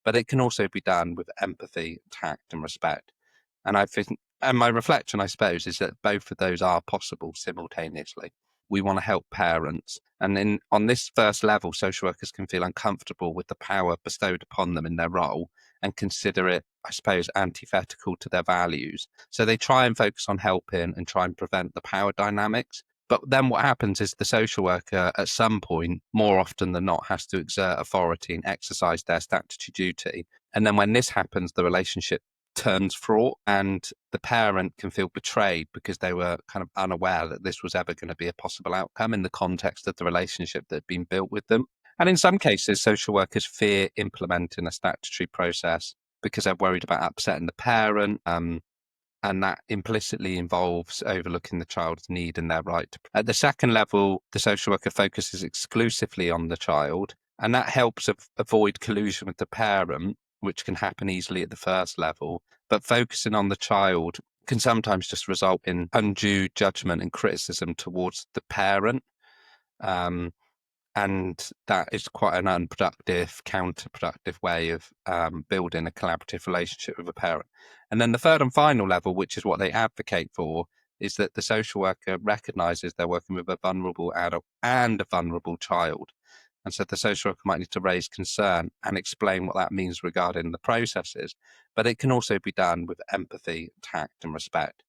but it can also be done with empathy, tact, and respect. And I think, and my reflection, I suppose, is that both of those are possible simultaneously. We want to help parents. And on this first level, social workers can feel uncomfortable with the power bestowed upon them in their role and consider it, I suppose, antithetical to their values. So they try and focus on helping and try and prevent the power dynamics. But then what happens is the social worker at some point, more often than not, has to exert authority and exercise their statutory duty. And then when this happens, the relationship turns fraught and the parent can feel betrayed because they were kind of unaware that this was ever going to be a possible outcome in the context of the relationship that had been built with them. And in some cases, social workers fear implementing a statutory process because they're worried about upsetting the parent. And that implicitly involves overlooking the child's need and their right. At the second level, the social worker focuses exclusively on the child, and that helps avoid collusion with the parent, which can happen easily at the first level. But focusing on the child can sometimes just result in undue judgment and criticism towards the parent. And that is quite an unproductive, counterproductive way of building a collaborative relationship with a parent. And then the third and final level, which is what they advocate for, is that the social worker recognises they're working with a vulnerable adult and a vulnerable child. And so the social worker might need to raise concern and explain what that means regarding the processes. But it can also be done with empathy, tact, and respect.